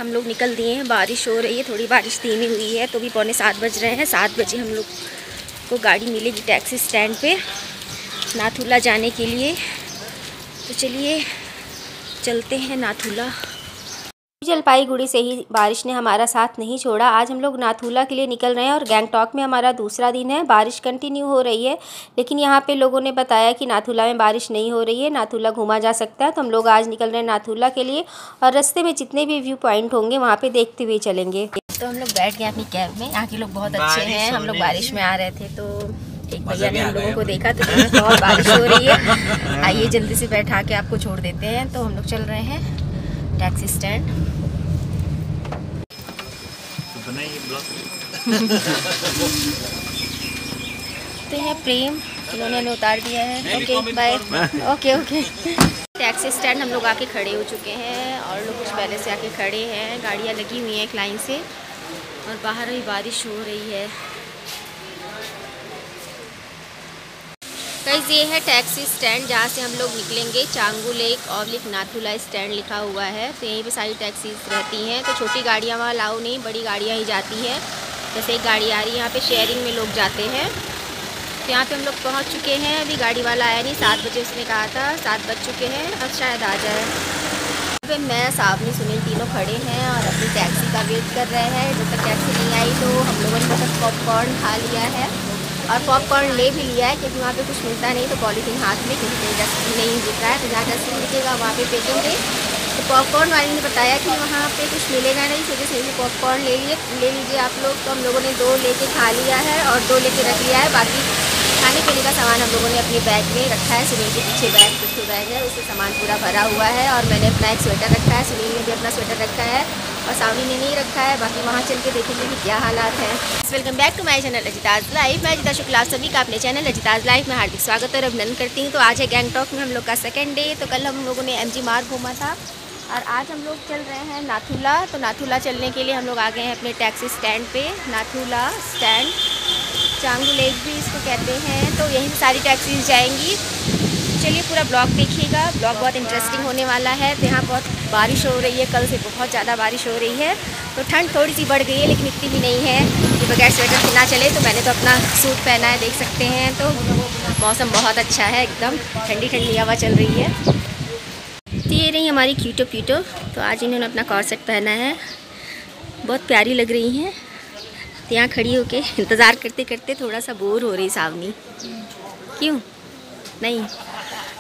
हम लोग निकल दिए हैं। बारिश हो रही है, थोड़ी बारिश धीमी हुई है, तो भी 6:45 बज रहे हैं। 7 बजे हम लोग को गाड़ी मिलेगी टैक्सी स्टैंड पे नाथुला जाने के लिए। तो चलिए चलते हैं नाथुला। जलपाईगुड़ी से ही बारिश ने हमारा साथ नहीं छोड़ा। आज हम लोग नाथुला के लिए निकल रहे हैं और गैंगटॉक में हमारा दूसरा दिन है। बारिश कंटिन्यू हो रही है, लेकिन यहाँ पे लोगों ने बताया कि नाथुला में बारिश नहीं हो रही है, नाथुला घूमा जा सकता है। तो हम लोग आज निकल रहे हैं नाथुला के लिए और रास्ते में जितने भी व्यू पॉइंट होंगे वहाँ पे देखते हुए चलेंगे। तो हम लोग बैठ गए अपनी कैब में। यहाँ के लोग बहुत अच्छे हैं। हम लोग बारिश में आ रहे थे तो एक भैया ने हम लोगों को देखा तो बहुत बारिश हो रही है, आइए जल्दी से बैठा के आपको छोड़ देते हैं। तो हम लोग चल रहे हैं टैक्सी स्टैंड। तो है प्रेम, इन्होंने हमें उतार दिया है। Okay bye. Okay okay. Taxi stand हम लोग आके खड़े हो चुके हैं और लोग कुछ पहले से आके खड़े हैं। गाड़ियाँ लगी हुई हैं एक लाइन से और बाहर भी बारिश हो रही है। गाइस ये है टैक्सी स्टैंड जहाँ से हम लोग निकलेंगे। Changu lake oblique Nathula stand लिखा हुआ है। तो यहीं पे सारी टैक्सीज रहती हैं। तो छोटी गाड़ियाँ वहाँ अलाउ नहीं, बड़ी गाड़ियाँ ही जाती हैं। जैसे एक गाड़ी आ रही है, यहाँ पे शेयरिंग में लोग जाते हैं। तो यहाँ पे हम लोग पहुँच चुके हैं। अभी गाड़ी वाला आया नहीं, 7 बजे उसने कहा था, 7 बज चुके हैं, अब शायद आ जाए। यहाँ पे मैं, सावनी, सुनील तीनों खड़े हैं और अपनी टैक्सी का वेट कर रहे हैं। जब तक टैक्सी नहीं आई तो हम लोगों ने बस पॉपकॉर्न खा लिया है और पॉपकॉर्न ले भी लिया है, क्योंकि वहाँ पे कुछ मिलता नहीं तो पॉलीथीन हाथ में, क्योंकि डस्टबिन नहीं दिख रहा है। तो जहाँ डस्टबिन दिखेगा वहाँ पे फेंकेंगे। तो पॉपकॉर्न वाले ने बताया कि वहाँ पे कुछ मिलेगा नहीं, सोचे से पॉपकॉर्न ले लीजिए आप लोग। तो हम लोगों ने 2 लेके खा लिया है और 2 लेके रख लिया है। बाकी खाने पीने का सामान हम लोगों ने अपने बैग में रखा है। सुनील के पीछे पिछले बैग है, उससे सामान पूरा भरा हुआ है। और मैंने अपना एक स्वेटर रखा है, सुनील ने भी अपना स्वेटर रखा है और सावनी ने नहीं रखा है। बाकी वहाँ चल के देखेंगे कि क्या हालात है। Welcome back to my channel Rajita's life. मैं रजिता शुक्ला, सभी का अपने चैनल रजिताज लाइफ में हार्दिक स्वागत और अभिनंदन करती हूँ। तो आज है गैंगटॉक में हम लोग का सेकंड डे। तो कल हम लोगों ने MG मार्ग घूमा था और आज हम लोग चल रहे हैं नाथुला। तो नाथुला चलने के लिए हम लोग आ गए हैं अपने टैक्सी स्टैंड पे। नाथुला स्टैंड, चांगू लेक भी इसको कहते हैं। तो यहीं से सारी टैक्सीज जाएंगी। चलिए पूरा ब्लॉग देखिएगा, ब्लॉग बहुत इंटरेस्टिंग होने वाला है। तो यहाँ बहुत बारिश हो रही है, कल से बहुत ज़्यादा बारिश हो रही है। तो ठंड थोड़ी सी बढ़ गई है, लेकिन इतनी भी नहीं है कि बगैर स्वेटर के ना चले। तो मैंने तो अपना सूट पहना है, देख सकते हैं। तो मौसम बहुत अच्छा है, एकदम ठंडी ठंडी हवा चल रही है। तो ये रही हमारी क्यूटो। तो आज इन्होंने अपना कॉर्सेट पहना है, बहुत प्यारी लग रही हैं। तो यहाँ खड़ी होके इंतज़ार करते करते थोड़ा सा बोर हो रही सावनी। क्यों नहीं?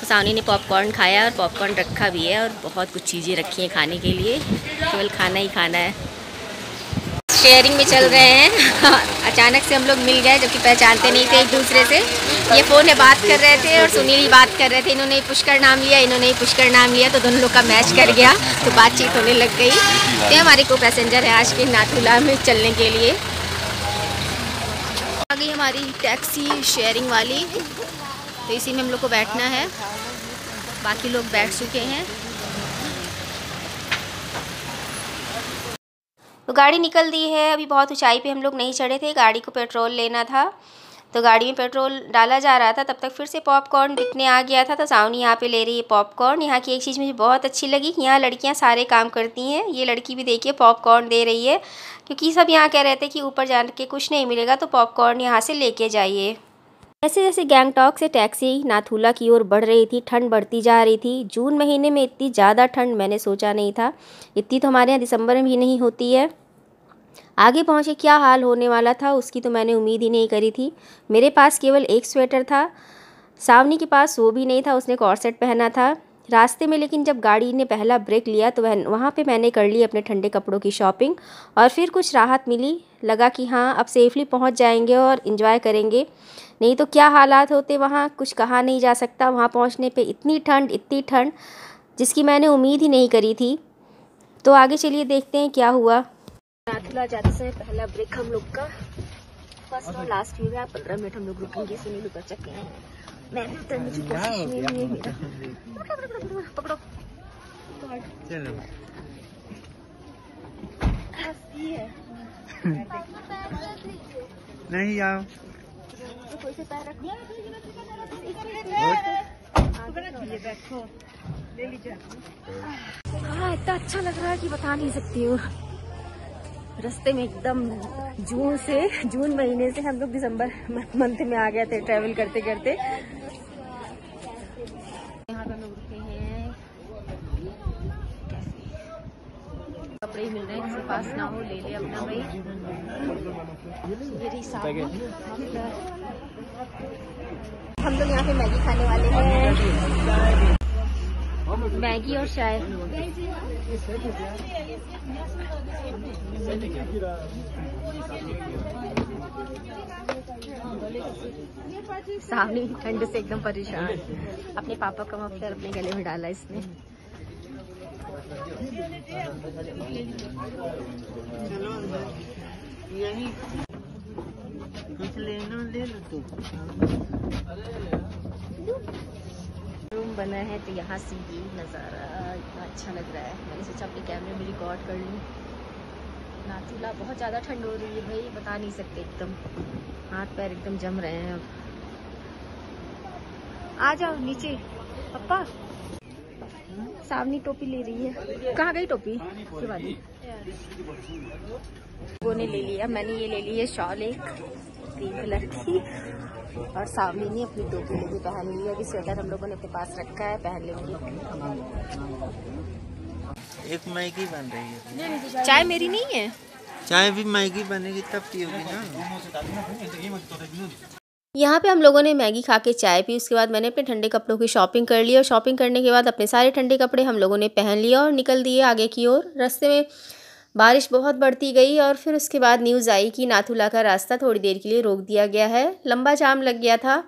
तो सावनी ने पॉपकॉर्न खाया और पॉपकॉर्न रखा भी है और बहुत कुछ चीज़ें रखी हैं खाने के लिए, केवल खाना ही खाना है। शेयरिंग में चल रहे हैं। अचानक से हम लोग मिल गए, जबकि पहचानते नहीं थे एक दूसरे से। ये फ़ोन में बात कर रहे थे और सुनील ही बात कर रहे थे। इन्होंने पुष्कर नाम लिया, इन्होंने ही पुष्कर नाम लिया, तो दोनों लोग का मैच कर गया, तो बातचीत होने लग गई। तो हमारे को पैसेंजर है आज के नाथुला में चलने के लिए। आ गई हमारी टैक्सी शेयरिंग वाली, तो इसी में हम लोग को बैठना है। बाकी लोग बैठ चुके हैं। तो गाड़ी निकल दी है। अभी बहुत ऊंचाई पे हम लोग नहीं चढ़े थे, गाड़ी को पेट्रोल लेना था। तो गाड़ी में पेट्रोल डाला जा रहा था, तब तक फिर से पॉपकॉर्न बिकने आ गया था। तो सावनी यहाँ पे ले रही है पॉपकॉर्न। यहाँ की एक चीज़ मुझे बहुत अच्छी लगी कि यहाँ लड़कियाँ सारे काम करती हैं। ये लड़की भी देखिए पॉपकॉर्न दे रही है, क्योंकि सब यहाँ कह रहे थे कि ऊपर जाने के कुछ नहीं मिलेगा, तो पॉपकॉर्न यहाँ से लेके जाइए। जैसे जैसे गैंगटॉक से टैक्सी नाथुला की ओर बढ़ रही थी, ठंड बढ़ती जा रही थी। जून महीने में इतनी ज़्यादा ठंड मैंने सोचा नहीं था। इतनी तो हमारे यहाँ दिसंबर में भी नहीं होती है। आगे पहुँचे क्या हाल होने वाला था उसकी तो मैंने उम्मीद ही नहीं करी थी। मेरे पास केवल एक स्वेटर था, सावनी के पास वो भी नहीं था, उसने कॉर्सेट पहना था। रास्ते में लेकिन जब गाड़ी ने पहला ब्रेक लिया तो वहाँ पे मैंने कर ली अपने ठंडे कपड़ों की शॉपिंग और फिर कुछ राहत मिली। लगा कि हाँ अब सेफली पहुँच जाएंगे और इन्जॉय करेंगे। नहीं तो क्या हालात होते वहाँ कुछ कहा नहीं जा सकता। वहाँ पहुँचने पे इतनी ठंड जिसकी मैंने उम्मीद ही नहीं करी थी। तो आगे चलिए देखते हैं क्या हुआ। नाथुला जाते समय पहला ब्रेक हम लोग का, फर्स्ट और लास्ट में 15 मिनट हम लोग रुकेंगे। सुनील उतर चुके हैं, मैं भी उतरने की कोशिश में हूँ। पकड़ो चलो। नहीं आओ, कोई से पैर रखो, बैठो ले लीजिए। यहाँ इतना अच्छा लग रहा है कि बता नहीं सकती हूँ। रास्ते में एकदम जून महीने से हम लोग दिसंबर मंथ में आ गए थे ट्रैवल करते करते। यहाँ पे हम लोग रुके हैं, कपड़े मिल रहे हैं, किसी पास ना हो ले ले अपना भाई। हम लोग यहाँ पे मैगी खाने वाले हैं, मैगी और चाय। सावनी ठंड से एकदम परेशान, अपने पापा का मफलर अपने गले में डाला इसने। कुछ लेना ले लो तो। रूम बना है तो यहाँ से ये नज़ारा इतना अच्छा लग रहा है। मैंने सोचा अपने कैमरे में रिकॉर्ड कर लूँ। नाथुला बहुत ज़्यादा ठंड हो रही है भाई, बता नहीं सकते, एकदम हाथ पैर एकदम जम रहे हैं। अब आ जाओ नीचे पापा। सावनी टोपी ले रही है, कहाँ गई टोपी? वो ने ले लिया, मैंने ये ले ली है शॉल एक ग्रीन कलर की, और सावनी ने अपनी टोपी लेके पहन ली है। अभी स्वेटर हम लोगों ने अपने पास रखा है, पहन लेंगे। एक मैगी बन रही है। चाय मेरी नहीं है, चाय भी मैगी बनेगी तब पियोगी ना। यहाँ पे हम लोगों ने मैगी खा के चाय पी। उसके बाद मैंने अपने ठंडे कपड़ों की शॉपिंग कर ली, और शॉपिंग करने के बाद अपने सारे ठंडे कपड़े हम लोगों ने पहन लिया और निकल दिए आगे की ओर। रास्ते में बारिश बहुत बढ़ती गई, और फिर उसके बाद न्यूज़ आई कि नाथुला का रास्ता थोड़ी देर के लिए रोक दिया गया है। लंबा जाम लग गया था,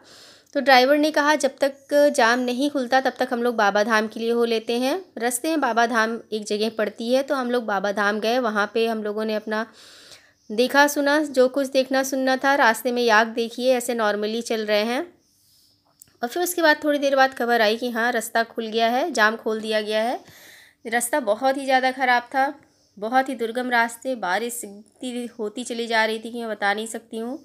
तो ड्राइवर ने कहा जब तक जाम नहीं खुलता तब तक हम लोग बाबा धाम के लिए हो लेते हैं। रास्ते में बाबा धाम एक जगह पड़ती है, तो हम लोग बाबा धाम गए। वहाँ पे हम लोगों ने अपना देखा सुना, जो कुछ देखना सुनना था। रास्ते में याक देखिए ऐसे नॉर्मली चल रहे हैं, और फिर उसके बाद थोड़ी देर बाद खबर आई कि हाँ रास्ता खुल गया है, जाम खोल दिया गया है। रास्ता बहुत ही ज़्यादा ख़राब था, बहुत ही दुर्गम रास्ते, बारिश इतनी होती चली जा रही थी कि मैं बता नहीं सकती हूँ।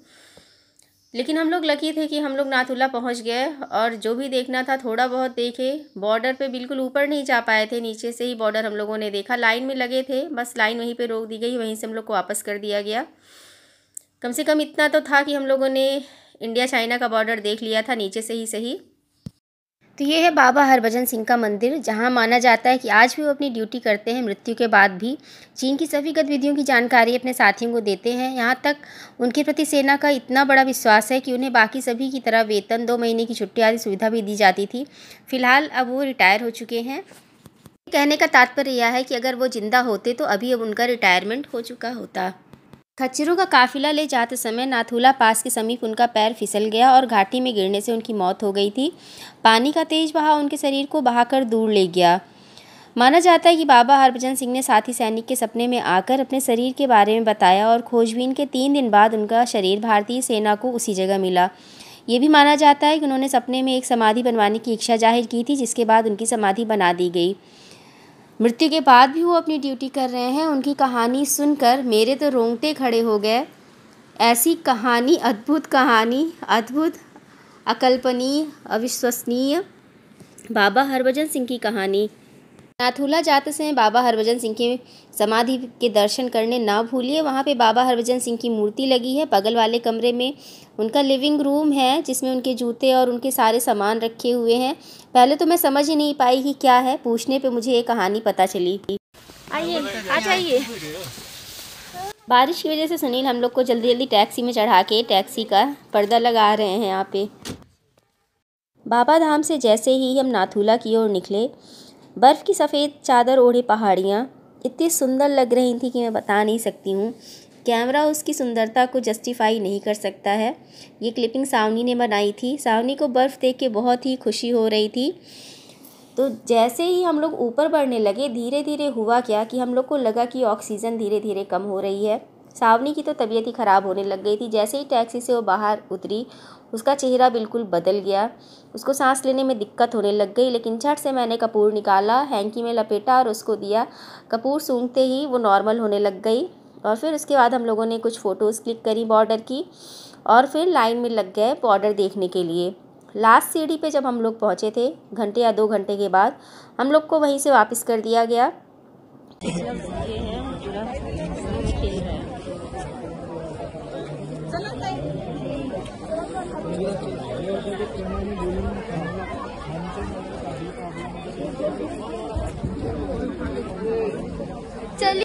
लेकिन हम लोग लकी थे कि हम लोग नाथुला पहुँच गए, और जो भी देखना था थोड़ा बहुत देखे। बॉर्डर पे बिल्कुल ऊपर नहीं जा पाए थे, नीचे से ही बॉर्डर हम लोगों ने देखा। लाइन में लगे थे, बस लाइन वहीं पे रोक दी गई, वहीं से हम लोग को वापस कर दिया गया। कम से कम इतना तो था कि हम लोगों ने इंडिया चाइना का बॉर्डर देख लिया था नीचे से ही सही। तो ये है बाबा हरभजन सिंह का मंदिर, जहाँ माना जाता है कि आज भी वो अपनी ड्यूटी करते हैं, मृत्यु के बाद भी चीन की सभी गतिविधियों की जानकारी अपने साथियों को देते हैं। यहाँ तक उनके प्रति सेना का इतना बड़ा विश्वास है कि उन्हें बाकी सभी की तरह वेतन, 2 महीने की छुट्टी आदि सुविधा भी दी जाती थी। फिलहाल अब वो रिटायर हो चुके हैं। कहने का तात्पर्य यह है कि अगर वो जिंदा होते तो अभी अब उनका रिटायरमेंट हो चुका होता। खच्चरों का काफिला ले जाते समय नाथुला पास के समीप उनका पैर फिसल गया और घाटी में गिरने से उनकी मौत हो गई थी। पानी का तेज बहाव उनके शरीर को बहाकर दूर ले गया। माना जाता है कि बाबा हरभजन सिंह ने साथी सैनिक के सपने में आकर अपने शरीर के बारे में बताया, और खोजबीन के 3 दिन बाद उनका शरीर भारतीय सेना को उसी जगह मिला। ये भी माना जाता है कि उन्होंने सपने में एक समाधि बनवाने की इच्छा जाहिर की थी, जिसके बाद उनकी समाधि बना दी गई। मृत्यु के बाद भी वो अपनी ड्यूटी कर रहे हैं। उनकी कहानी सुनकर मेरे तो रोंगटे खड़े हो गए। ऐसी कहानी, अद्भुत कहानी, अद्भुत, अकल्पनीय, अविश्वसनीय बाबा हरभजन सिंह की कहानी। नाथुला जाते समय बाबा हरभजन सिंह की समाधि के दर्शन करने ना भूलिए। वहाँ पे बाबा हरभजन सिंह की मूर्ति लगी है। बगल वाले कमरे में उनका लिविंग रूम है, जिसमें उनके जूते और उनके सारे सामान रखे हुए हैं। पहले तो मैं समझ ही नहीं पाई कि क्या है, पूछने पे मुझे ये कहानी पता चली। आइए, आ जाइए। बारिश की वजह से सुनील हम लोग को जल्दी जल्दी टैक्सी में चढ़ा के टैक्सी का पर्दा लगा रहे हैं यहाँ पे। बाबा धाम से जैसे ही हम नाथुला की ओर निकले, बर्फ़ की सफ़ेद चादर ओढ़े पहाड़ियाँ इतनी सुंदर लग रही थी कि मैं बता नहीं सकती हूँ। कैमरा उसकी सुंदरता को जस्टिफाई नहीं कर सकता है। ये क्लिपिंग सावनी ने बनाई थी। सावनी को बर्फ़ देख के बहुत ही खुशी हो रही थी। तो जैसे ही हम लोग ऊपर बढ़ने लगे, धीरे धीरे हुआ क्या कि हम लोग को लगा कि ऑक्सीजन धीरे धीरे कम हो रही है। सावनी की तो तबीयत ही ख़राब होने लग गई थी। जैसे ही टैक्सी से वो बाहर उतरी, उसका चेहरा बिल्कुल बदल गया। उसको सांस लेने में दिक्कत होने लग गई। लेकिन झट से मैंने कपूर निकाला, हैंकी में लपेटा और उसको दिया। कपूर सूंघते ही वो नॉर्मल होने लग गई। और फिर उसके बाद हम लोगों ने कुछ फ़ोटोज़ क्लिक करी बॉर्डर की, और फिर लाइन में लग गए बॉर्डर देखने के लिए। लास्ट सीढ़ी पे जब हम लोग पहुँचे थे, घंटे या 2 घंटे के बाद हम लोग को वहीं से वापस कर दिया गया। ये है पूरा खेल रहा है। चलिए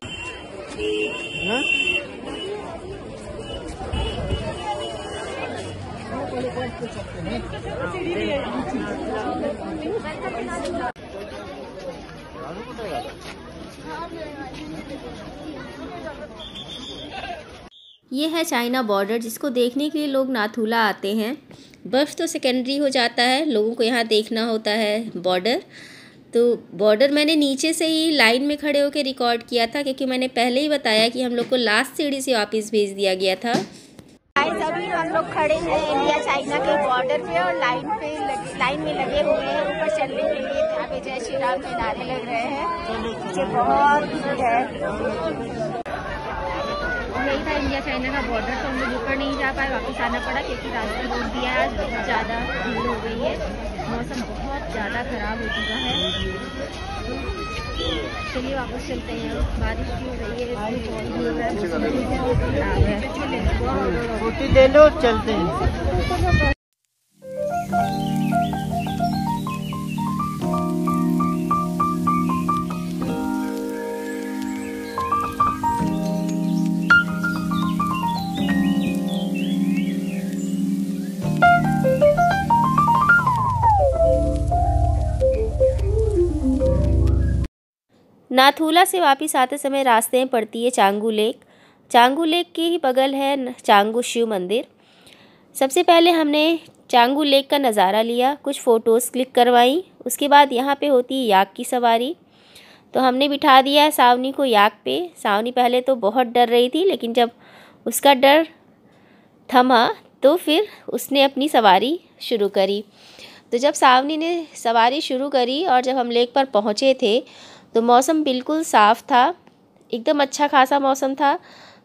ये है चाइना बॉर्डर, जिसको देखने के लिए लोग नाथुला आते हैं। बर्फ़ तो सेकेंडरी हो जाता है, लोगों को यहाँ देखना होता है बॉर्डर। तो बॉर्डर मैंने नीचे से ही लाइन में खड़े होकर रिकॉर्ड किया था, क्योंकि मैंने पहले ही बताया कि हम लोग को लास्ट सीढ़ी से वापस भेज दिया गया था। अभी हम लोग खड़े हैं इंडिया चाइना के बॉर्डर पे और लाइन में लगे हुए हैं ऊपर चलने के लिए। यहाँ पे जय श्री राम के नारे लग रहे हैं, नीचे बहुत भीड़ है। यही था इंडिया चाइना का बॉर्डर, तो हम लोग ऊपर नहीं जा पाए, वापस आना पड़ा क्योंकि रास्ता रोक दिया है। आज बहुत ज़्यादा भीड़ हो गई है, मौसम बहुत ज़्यादा ख़राब हो चुका है। चलिए वापस चलते हैं, बारिश भी हो रही है। छुट्टी ले लो, चलते हैं। नाथुला से वापस आते समय रास्ते में पड़ती है चांगू लेक। चांगू लेक के ही बगल है चांगू शिव मंदिर। सबसे पहले हमने चांगू लेक का नज़ारा लिया, कुछ फ़ोटोज़ क्लिक करवाई। उसके बाद यहाँ पे होती है याक की सवारी, तो हमने बिठा दिया है सावनी को याक पे। सावनी पहले तो बहुत डर रही थी, लेकिन जब उसका डर थमा तो फिर उसने अपनी सवारी शुरू करी। तो जब सावनी ने सवारी शुरू करी और जब हम लेक पर पहुँचे थे तो मौसम बिल्कुल साफ़ था, एकदम अच्छा खासा मौसम था।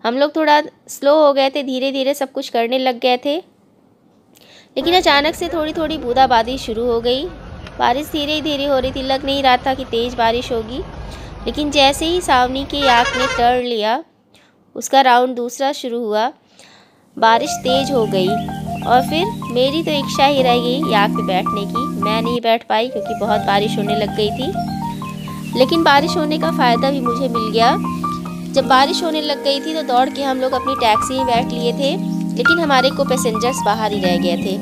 हम लोग थोड़ा स्लो हो गए थे, धीरे धीरे सब कुछ करने लग गए थे, लेकिन अचानक से थोड़ी थोड़ी बूंदाबांदी शुरू हो गई। बारिश धीरे धीरे हो रही थी, लग नहीं रहा था कि तेज़ बारिश होगी। लेकिन जैसे ही सावनी के याक ने टर्न लिया, उसका राउंड दूसरा शुरू हुआ, बारिश तेज़ हो गई और फिर मेरी तो इच्छा ही रह गई याक पे बैठने की। मैं नहीं बैठ पाई क्योंकि बहुत बारिश होने लग गई थी, लेकिन बारिश होने का फ़ायदा भी मुझे मिल गया। जब बारिश होने लग गई थी तो दौड़ के हम लोग अपनी टैक्सी में बैठ लिए थे, लेकिन हमारे को पैसेंजर्स बाहर ही रह गए थे।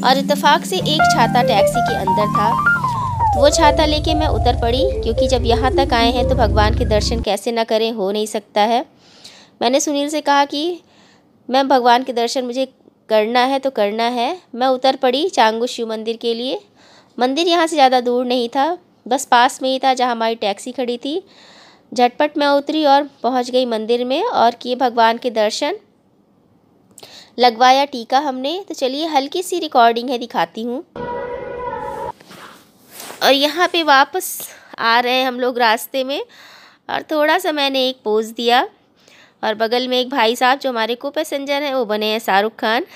और इत्तेफाक से एक छाता टैक्सी के अंदर था, तो वो छाता लेके मैं उतर पड़ी, क्योंकि जब यहाँ तक आए हैं तो भगवान के दर्शन कैसे ना करें, हो नहीं सकता है। मैंने सुनील से कहा कि मैं भगवान के दर्शन मुझे करना है तो करना है। मैं उतर पड़ी चांगू शिव मंदिर के लिए। मंदिर यहाँ से ज़्यादा दूर नहीं था, बस पास में ही था जहाँ हमारी टैक्सी खड़ी थी। झटपट मैं उतरी और पहुँच गई मंदिर में और किए भगवान के दर्शन, लगवाया टीका हमने। तो चलिए हल्की सी रिकॉर्डिंग है, दिखाती हूँ। और यहाँ पे वापस आ रहे हैं हम लोग रास्ते में, और थोड़ा सा मैंने एक पोज़ दिया, और बगल में एक भाई साहब जो हमारे को पैसेंजर हैं, वो बने हैं शाहरुख खान।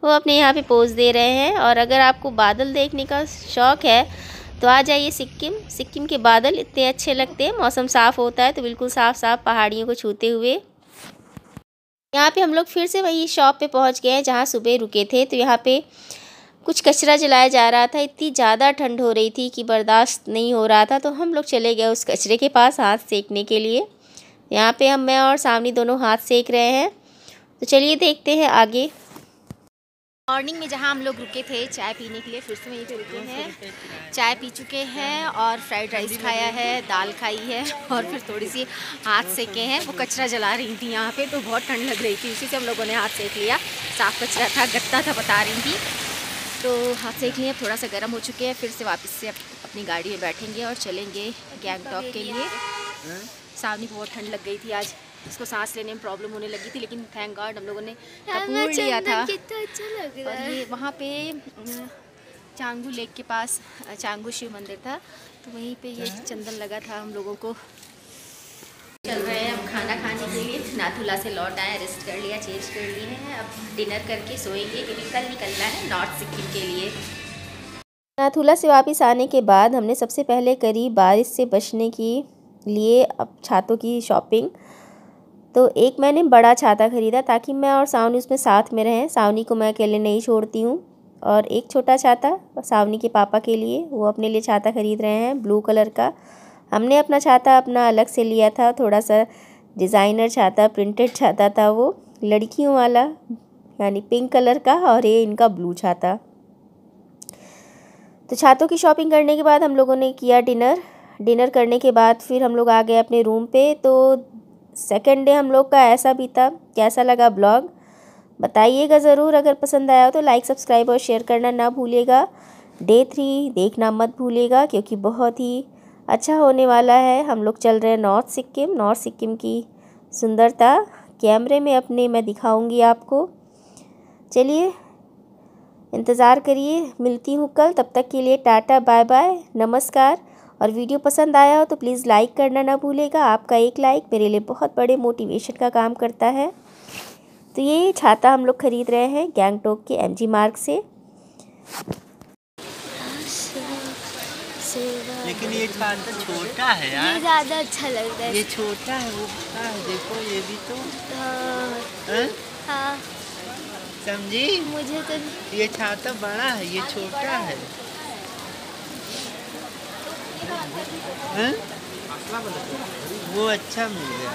वो अपने यहाँ पे पोज़ दे रहे हैं। और अगर आपको बादल देखने का शौक़ है तो आ जाइए सिक्किम। सिक्किम के बादल इतने अच्छे लगते हैं, मौसम साफ़ होता है तो बिल्कुल साफ़ साफ़ पहाड़ियों को छूते हुए। यहाँ पे हम लोग फिर से वही शॉप पे पहुँच गए हैं जहाँ सुबह रुके थे। तो यहाँ पे कुछ कचरा जलाया जा रहा था, इतनी ज़्यादा ठंड हो रही थी कि बर्दाश्त नहीं हो रहा था। तो हम लोग चले गए उस कचरे के पास हाथ सेकने के लिए। यहाँ पे मैं और सावनी दोनों हाथ सेक रहे हैं। तो चलिए देखते हैं आगे। मॉर्निंग में जहाँ हम लोग रुके थे चाय पीने के लिए, फिर से वहीं पे रुके हैं। चाय पी चुके हैं और फ्राइड राइस खाया है, दाल खाई है और फिर थोड़ी सी हाथ सेके हैं। वो कचरा जला रही थी यहाँ पे, तो बहुत ठंड लग रही थी, उसी से हम लोगों ने हाथ सेक लिया। साफ़ कचरा था, गत्ता था, बता रही थी, तो हाथ सेक लिए। थोड़ा सा गर्म हो चुके हैं, फिर से वापस से अपनी गाड़ी में बैठेंगे और चलेंगे गैंगटॉक के लिए। सावनी को बहुत ठंड लग गई थी आज, उसको सांस लेने में प्रॉब्लम होने लगी थी, लेकिन थैंक गॉड हम लोगों ने कपूर लिया था। कितना अच्छा लग रहा है। और ये वहाँ पे चांगू लेक के पास चांगू शिव मंदिर था, तो वहीं पे ये चंदन लगा था हम लोगों को। चल रहे हैं अब खाना खाने के लिए। नाथुला से लौट आए, रेस्ट कर लिया, चेंज कर लिए हैं, अब डिनर करके सोएंगे क्योंकि कल निकलना है नॉर्थ सिक्किम के लिए। नाथुला से वापस आने के बाद हमने सबसे पहले करी बारिश से बचने की लिए अब छातों की शॉपिंग। तो एक मैंने बड़ा छाता ख़रीदा ताकि मैं और सावनी उसमें साथ में रहें। सावनी को मैं अकेले नहीं छोड़ती हूँ। और एक छोटा छाता सावनी के पापा के लिए, वो अपने लिए छाता ख़रीद रहे हैं ब्लू कलर का। हमने अपना छाता अपना अलग से लिया था, थोड़ा सा डिज़ाइनर छाता, प्रिंटेड छाता था वो, लड़कियों वाला, यानी पिंक कलर का, और ये इनका ब्लू छाता। तो छातों की शॉपिंग करने के बाद हम लोगों ने किया डिनर करने के बाद फिर हम लोग आ गए अपने रूम पे। तो सेकंड डे हम लोग का ऐसा बीता। कैसा लगा ब्लॉग बताइएगा ज़रूर। अगर पसंद आया हो तो लाइक, सब्सक्राइब और शेयर करना ना भूलिएगा। डे 3 देखना मत भूलिएगा क्योंकि बहुत ही अच्छा होने वाला है। हम लोग चल रहे हैं नॉर्थ सिक्किम की सुंदरता कैमरे में अपने मैं दिखाऊंगी आपको। चलिए इंतज़ार करिए, मिलती हूँ कल। तब तक के लिए टाटा, बाय बाय, नमस्कार। और वीडियो पसंद आया हो तो प्लीज़ लाइक करना ना भूलेगा। आपका एक लाइक मेरे लिए बहुत बड़े मोटिवेशन का काम करता है। तो ये छाता हम लोग ख़रीद रहे हैं गैंगटॉक के MG मार्ग से। लेकिन ये छाता छोटा है यार, ये ज़्यादा अच्छा लगता है। ये छोटा है, वो बड़ा है, देखो ये भी तो। हाँ समझी? मुझे तो ये छाता बड़ा है, ये छोटा है। वो अच्छा मिल गया।